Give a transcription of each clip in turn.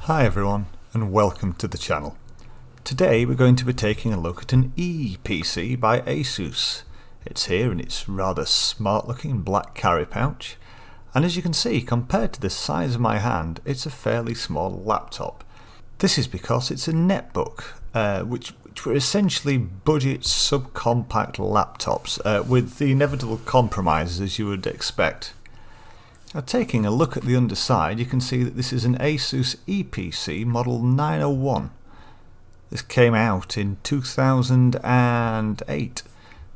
Hi everyone and welcome to the channel. Today we're going to be taking a look at an Eee PC by Asus. It's here in its rather smart looking black carry pouch, and as you can see, compared to the size of my hand, it's a fairly small laptop. This is because it's a netbook, which were essentially budget subcompact laptops with the inevitable compromises as you would expect. Now, taking a look at the underside, you can see that this is an Asus Eee PC model 901. This came out in 2008.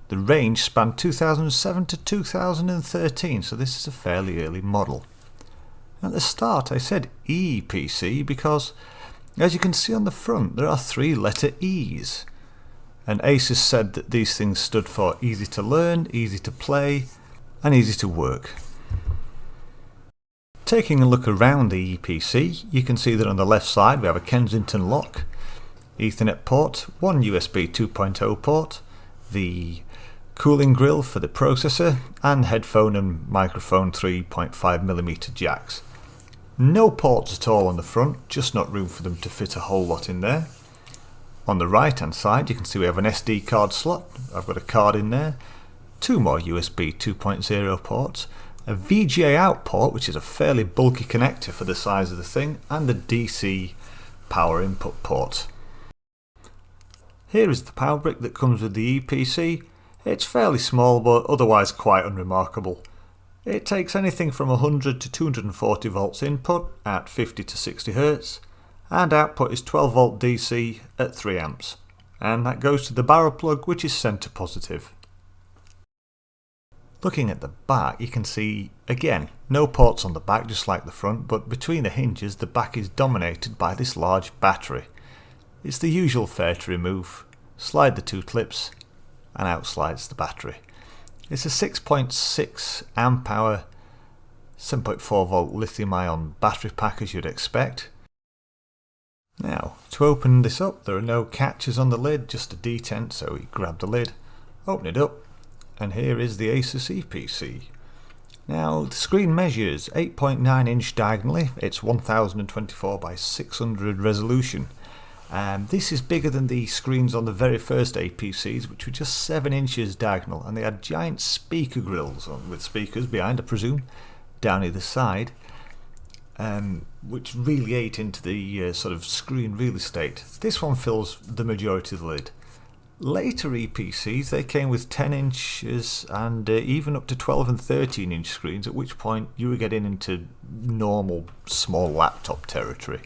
The range spanned 2007 to 2013, so this is a fairly early model. At the start I said Eee PC because, as you can see on the front, there are 3 letter E's. And Asus said that these things stood for easy to learn, easy to play, and easy to work. Taking a look around the Eee PC, you can see that on the left side we have a Kensington lock, Ethernet port, one USB 2.0 port, the cooling grill for the processor, and headphone and microphone 3.5mm jacks. No ports at all on the front, just not room for them to fit a whole lot in there. On the right hand side you can see we have an SD card slot. I've got a card in there, 2 more USB 2.0 ports, a VGA out port, which is a fairly bulky connector for the size of the thing, and the DC power input port. Here is the power brick that comes with the Eee PC. It's fairly small but otherwise quite unremarkable. It takes anything from 100 to 240 volts input at 50 to 60 Hz, and output is 12 volt DC at 3 amps, and that goes to the barrel plug, which is center positive. Looking at the back, you can see, again, no ports on the back just like the front, but between the hinges the back is dominated by this large battery. It's the usual fare to remove. Slide the 2 clips and out slides the battery. It's a 6.6 amp hour 7.4 volt lithium ion battery pack, as you'd expect. Now, to open this up, there are no catches on the lid, just a detent, so we grab the lid, open it up, and here is the Asus Eee PC. Now, the screen measures 8.9 inch diagonally. It's 1024 by 600 resolution. This is bigger than the screens on the very first APCs, which were just 7 inches diagonal, and they had giant speaker grills with speakers behind, I presume, down either side, which really ate into the sort of screen real estate. This one fills the majority of the lid. Later EPCs, they came with 10 inches and even up to 12 and 13 inch screens, at which point you were getting into normal small laptop territory.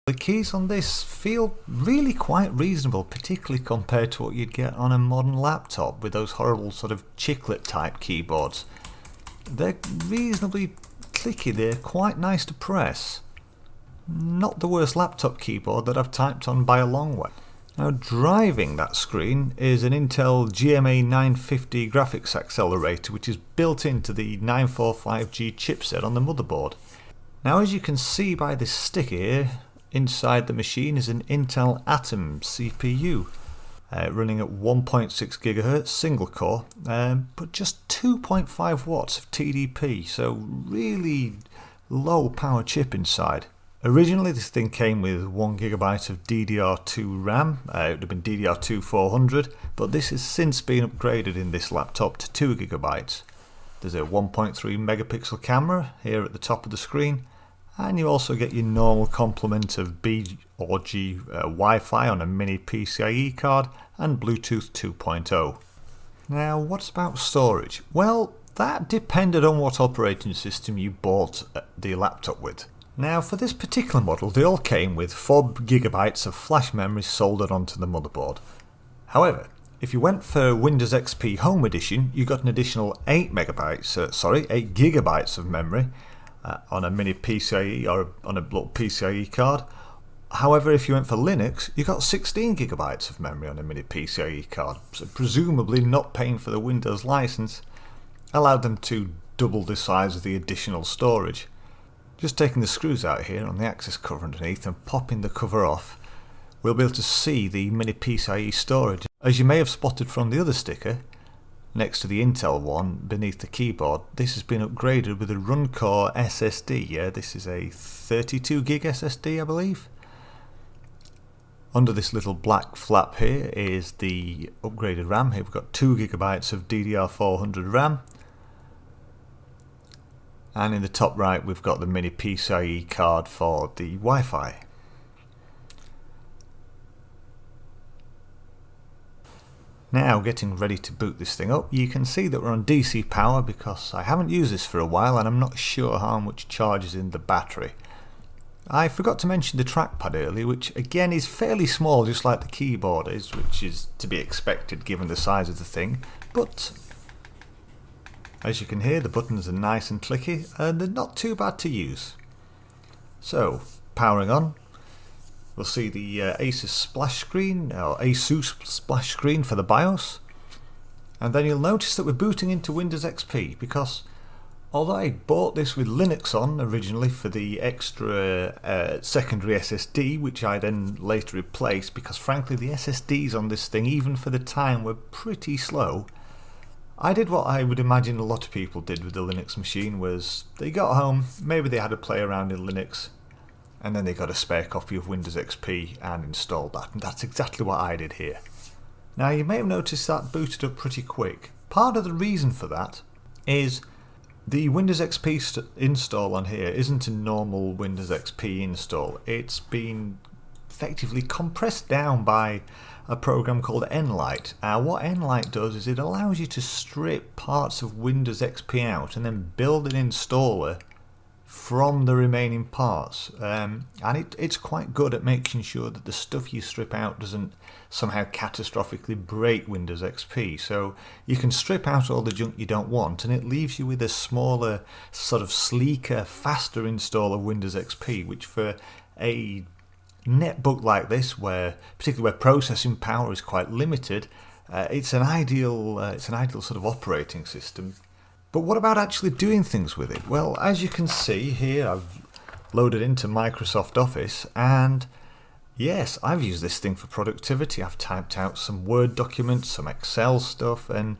The keys on this feel really quite reasonable, particularly compared to what you'd get on a modern laptop with those horrible sort of chiclet type keyboards. They're reasonably clicky, they're quite nice to press. Not the worst laptop keyboard that I've typed on by a long way. Now, driving that screen is an Intel GMA 950 graphics accelerator, which is built into the 945G chipset on the motherboard. Now, as you can see by this sticker here, inside the machine is an Intel Atom CPU running at 1.6 GHz single core, but just 2.5 watts of TDP, so really low power chip inside. Originally this thing came with 1 GB of DDR2 RAM, it would have been DDR2 400, but this has since been upgraded in this laptop to 2 GB. There's a 1.3 megapixel camera here at the top of the screen, and you also get your normal complement of B or G Wi-Fi on a mini PCIe card and Bluetooth 2.0. Now, what's about storage? Well, that depended on what operating system you bought the laptop with. Now, for this particular model, they all came with 4 GB of flash memory soldered onto the motherboard. However, if you went for Windows XP Home Edition, you got an additional 8 GB of memory on a mini PCIe or on a little PCIe card. However, if you went for Linux, you got 16 GB of memory on a mini PCIe card. So presumably not paying for the Windows license allowed them to double the size of the additional storage. Just taking the screws out here on the access cover underneath and popping the cover off, we'll be able to see the mini PCIe storage. As you may have spotted from the other sticker, next to the Intel one beneath the keyboard, this has been upgraded with a run-core SSD. Yeah, this is a 32 gig SSD, I believe. Under this little black flap here is the upgraded RAM. Here we've got 2 gigabytes of DDR400 RAM. And in the top right we've got the mini PCIe card for the Wi-Fi. Now getting ready to boot this thing up, you can see that we're on DC power because I haven't used this for a while and I'm not sure how much charge is in the battery. I forgot to mention the trackpad earlier, which again is fairly small, just like the keyboard is, which is to be expected given the size of the thing, but as you can hear, the buttons are nice and clicky and they're not too bad to use. So, powering on, we'll see the Asus splash screen, or ASUS splash screen for the BIOS, and then you'll notice that we're booting into Windows XP because although I bought this with Linux on originally for the extra secondary SSD, which I then later replaced because frankly the SSDs on this thing, even for the time, were pretty slow, I did what I would imagine a lot of people did with the Linux machine, was they got home, maybe they had a play around in Linux, and then they got a spare copy of Windows XP and installed that, and that's exactly what I did here. Now you may have noticed that booted up pretty quick. Part of the reason for that is the Windows XP install on here isn't a normal Windows XP install. It's been effectively compressed down by a program called Nlight. What Nlight does is it allows you to strip parts of Windows XP out and then build an installer from the remaining parts, and it's quite good at making sure that the stuff you strip out doesn't somehow catastrophically break Windows XP. So you can strip out all the junk you don't want and it leaves you with a smaller, sort of sleeker, faster install of Windows XP, which for a netbook like this, particularly where processing power is quite limited, it's an ideal sort of operating system. But what about actually doing things with it? Well, as you can see here, I've loaded into Microsoft Office, and yes, I've used this thing for productivity. I've typed out some Word documents, some Excel stuff, and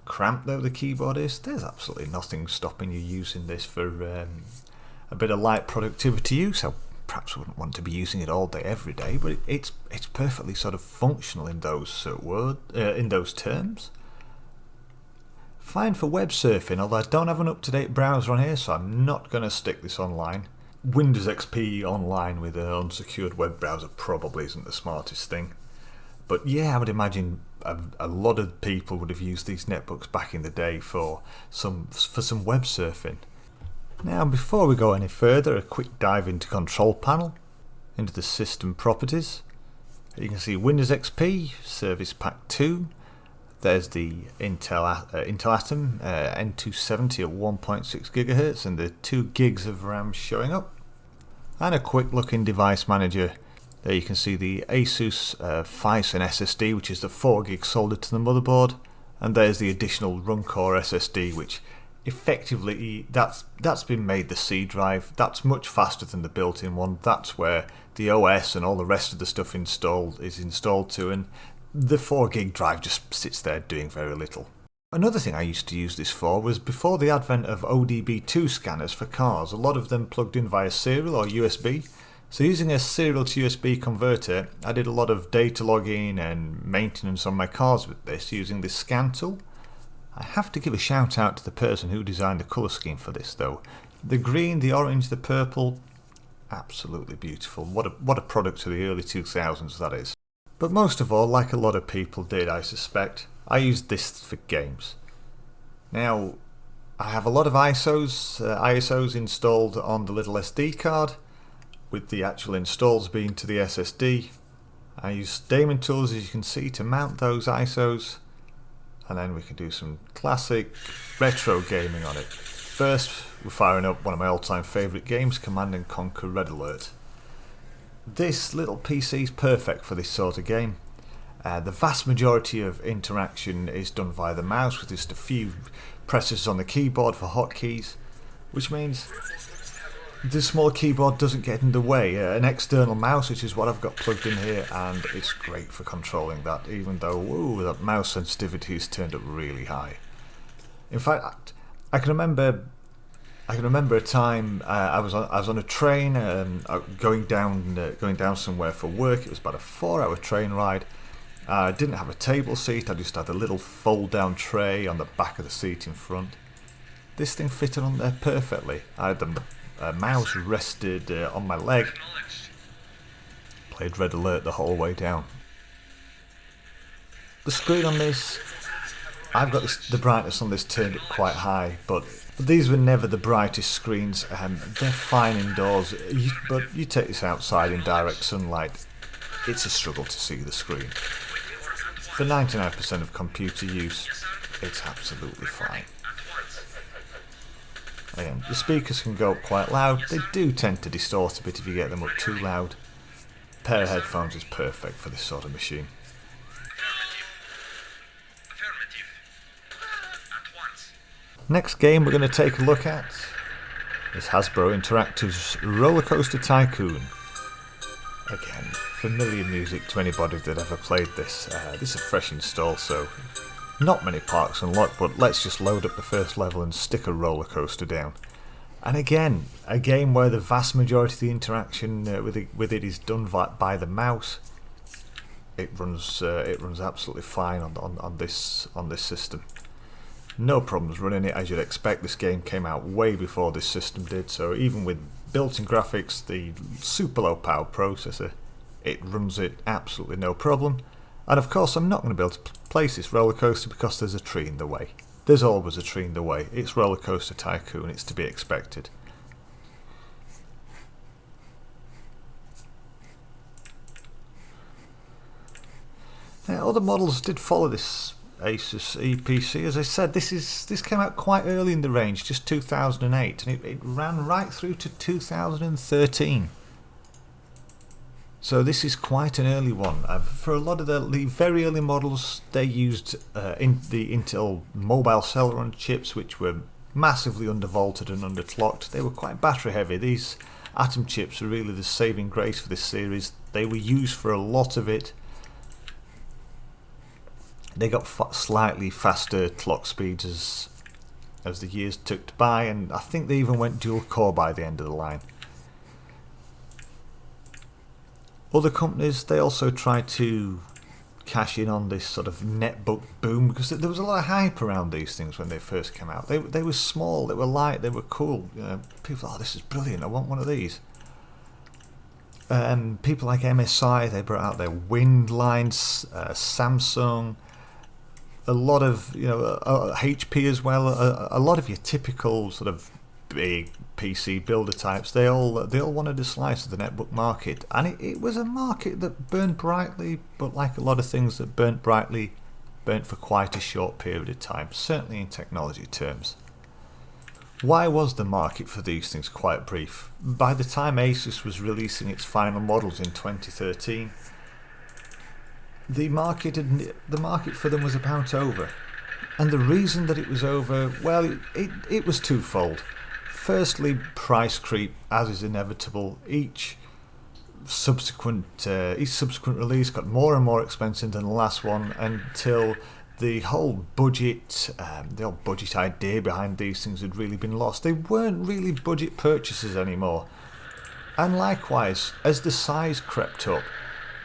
cramped though the keyboard is, there's absolutely nothing stopping you using this for a bit of light productivity use. I perhaps wouldn't want to be using it all day every day, but it's perfectly sort of functional in those in those terms. Fine for web surfing, although I don't have an up-to-date browser on here, so I'm not going to stick this online. Windows XP online with an unsecured web browser probably isn't the smartest thing. But yeah, I would imagine a lot of people would have used these netbooks back in the day for some web surfing. Now, before we go any further, a quick dive into Control Panel, into the system properties. You can see Windows XP, Service Pack 2. There's the Intel Atom N270 at 1.6 GHz and the 2 gigs of RAM showing up. And a quick look in Device Manager. There you can see the Asus Phison SSD, which is the 4 gig soldered to the motherboard. And there's the additional run-core SSD, which effectively that's been made the C drive. That's much faster than the built-in one. That's where the OS and all the rest of the stuff is installed to, and the 4 gig drive just sits there doing very little. Another thing I used to use this for was before the advent of ODB2 scanners for cars. A lot of them plugged in via serial or USB. So using a serial to USB converter, I did a lot of data logging and maintenance on my cars with this using this scan tool. I have to give a shout out to the person who designed the colour scheme for this though. The green, the orange, the purple, absolutely beautiful. What a product of the early 2000s that is. But most of all, like a lot of people did, I suspect, I used this for games. Now, I have a lot of ISOs installed on the little SD card, with the actual installs being to the SSD. I use daemon tools, as you can see, to mount those ISOs, and then we can do some classic retro gaming on it. First, we're firing up one of my all-time favourite games, Command & Conquer Red Alert. This little PC is perfect for this sort of game. The vast majority of interaction is done via the mouse with just a few presses on the keyboard for hotkeys, which means The small keyboard doesn't get in the way. An external mouse, which is what I've got plugged in here, and it's great for controlling that, even though that mouse sensitivity is turned up really high. In fact, I can remember a time I was on a train going down somewhere for work. It was about a 4-hour train ride. I didn't have a table seat. I just had a little fold-down tray on the back of the seat in front. This thing fitted on there perfectly. I had the mouse rested on my leg. Played Red Alert the whole way down. The screen on this, I've got the brightness on this turned up quite high, but these were never the brightest screens. They're fine indoors, but you take this outside in direct sunlight, it's a struggle to see the screen. For 99% of computer use, it's absolutely fine. Again, the speakers can go up quite loud. They do tend to distort a bit if you get them up too loud. A pair of headphones is perfect for this sort of machine. Next game we're going to take a look at is Hasbro Interactive's Roller Coaster Tycoon. Again, familiar music to anybody that ever played this. This is a fresh install, so not many parks unlocked, but let's just load up the first level and stick a roller coaster down. And again, a game where the vast majority of the interaction with it is done by the mouse. It runs absolutely fine on this system. No problems running it, as you'd expect. This game came out way before this system did, so even with built-in graphics, the super low power processor, it runs it absolutely no problem. And of course I'm not going to be able to place this roller coaster because there's a tree in the way. There's always a tree in the way. It's Roller Coaster Tycoon, it's to be expected. Now, other models did follow this Asus EeePC. As I said, this came out quite early in the range, just 2008, and it ran right through to 2013. So this is quite an early one. For a lot of the very early models, they used the Intel Mobile Celeron chips, which were massively undervolted and underclocked. They were quite battery heavy. These Atom chips are really the saving grace for this series. They were used for a lot of it. They got slightly faster clock speeds as the years ticked by, and I think they even went dual core by the end of the line. Other companies, they also tried to cash in on this sort of netbook boom, because there was a lot of hype around these things when they first came out. They were small, they were light, they were cool. You know, people thought, oh, this is brilliant, I want one of these. People like MSI, they brought out their Wind lines, Samsung, a lot of HP as well. A lot of your typical sort of big PC builder types, they all wanted a slice of the netbook market, and it was a market that burned brightly, but like a lot of things that burnt brightly, burnt for quite a short period of time, certainly in technology terms. Why was the market for these things quite brief? By the time Asus was releasing its final models in 2013, the market for them was about over. And the reason that it was over, well, it was twofold. Firstly, price creep, as is inevitable. Each subsequent release got more and more expensive than the last one, until the whole budget idea behind these things had really been lost. They weren't really budget purchases anymore. And likewise, as the size crept up,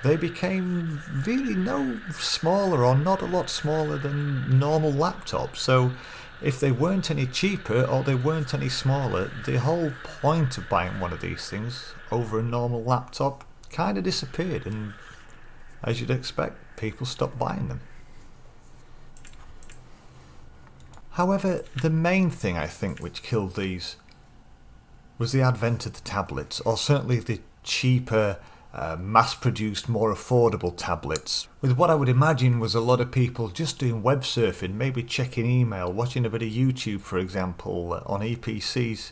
they became really no smaller, or not a lot smaller than normal laptops. So if they weren't any cheaper or they weren't any smaller, the whole point of buying one of these things over a normal laptop kind of disappeared, and as you'd expect, people stopped buying them. However, the main thing I think which killed these was the advent of the tablets, or certainly the cheaper, mass-produced, more affordable tablets, with what I would imagine was a lot of people just doing web surfing, maybe checking email, watching a bit of YouTube, for example, on EPCs.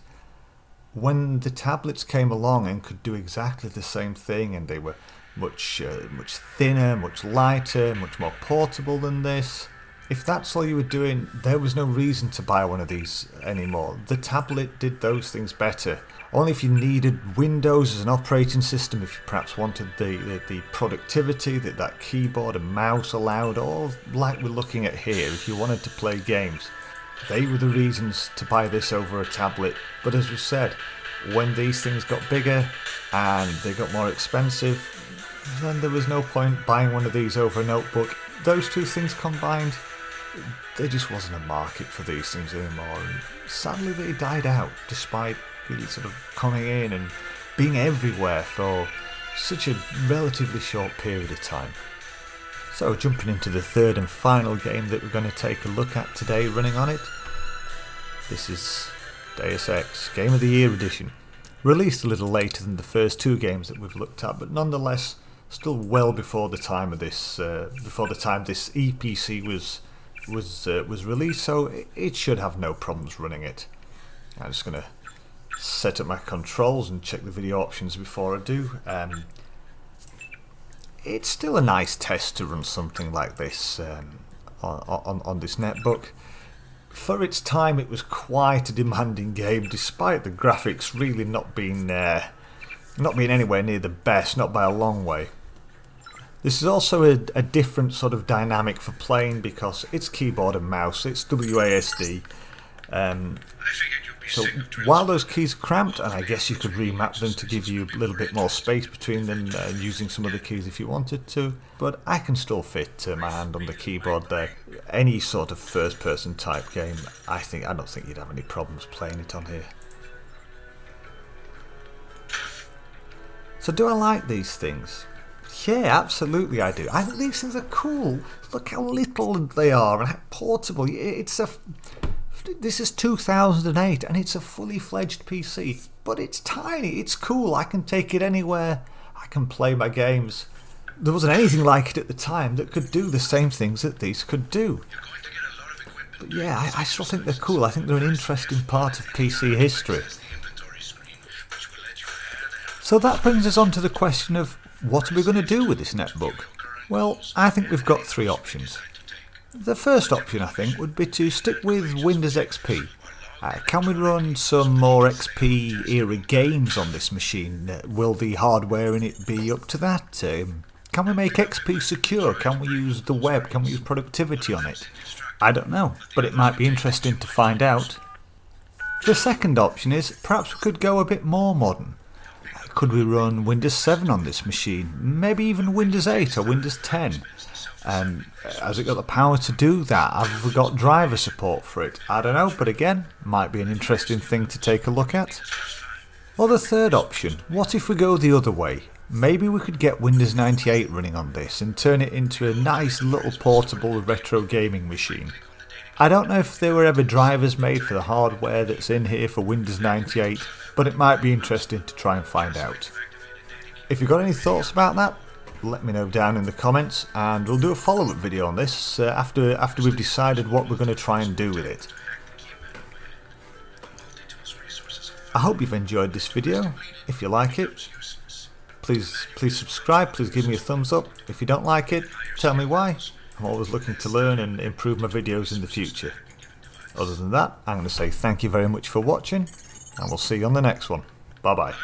When the tablets came along and could do exactly the same thing, and they were much thinner, much lighter, much more portable than this, if that's all you were doing, there was no reason to buy one of these anymore. The tablet did those things better, Only if you needed Windows as an operating system, if you perhaps wanted the productivity that keyboard and mouse allowed, or like we're looking at here, if you wanted to play games. They were the reasons to buy this over a tablet. But as we said, when these things got bigger and they got more expensive, then there was no point buying one of these over a notebook. Those two things combined, there just wasn't a market for these things anymore. And sadly they died out, despite really sort of coming in and being everywhere for such a relatively short period of time. So jumping into the third and final game that we're going to take a look at today running on it. This is Deus Ex Game of the Year edition. Released a little later than the first two games that we've looked at, but nonetheless still well before the time of this this EeePC was released, so it should have no problems running it. I'm just going to set up my controls and check the video options before I do. It's still a nice test to run something like this on this netbook. For its time, it was quite a demanding game, despite the graphics really not being anywhere near the best, not by a long way. This is also a different sort of dynamic for playing because it's keyboard and mouse, it's WASD. So while those keys are cramped, and I guess you could remap them to give you a little bit more space between them, using some of the keys if you wanted to, but I can still fit my hand on the keyboard there. Any sort of first-person type game, I don't think you'd have any problems playing it on here. So do I like these things? Yeah, absolutely I do. I think these things are cool. Look how little they are and how portable. This is 2008 and it's a fully fledged PC, but it's tiny, it's cool, I can take it anywhere, I can play my games. There wasn't anything like it at the time that could do the same things that these could do. But yeah, I still think they're cool. I think they're an interesting part of PC history. So that brings us on to the question of what are we going to do with this netbook? Well, I think we've got three options. The first option, I think, would be to stick with Windows XP. Can we run some more XP era games on this machine? Will the hardware in it be up to that? Can we make XP secure? Can we use the web? Can we use productivity on it? I don't know, but it might be interesting to find out. The second option is perhaps we could go a bit more modern. Could we run Windows 7 on this machine? Maybe even Windows 8 or Windows 10? Has it got the power to do that? Have we got driver support for it? I don't know, but again, might be an interesting thing to take a look at. Or the third option, what if we go the other way? Maybe we could get Windows 98 running on this and turn it into a nice little portable retro gaming machine. I don't know if there were ever drivers made for the hardware that's in here for Windows 98, but it might be interesting to try and find out. If you've got any thoughts about that, let me know down in the comments and we'll do a follow-up video on this after we've decided what we're going to try and do with it. I hope you've enjoyed this video. If you like it, please subscribe, please give me a thumbs up. If you don't like it, tell me why. I'm always looking to learn and improve my videos in the future. Other than that, I'm going to say thank you very much for watching and we'll see you on the next one. Bye bye.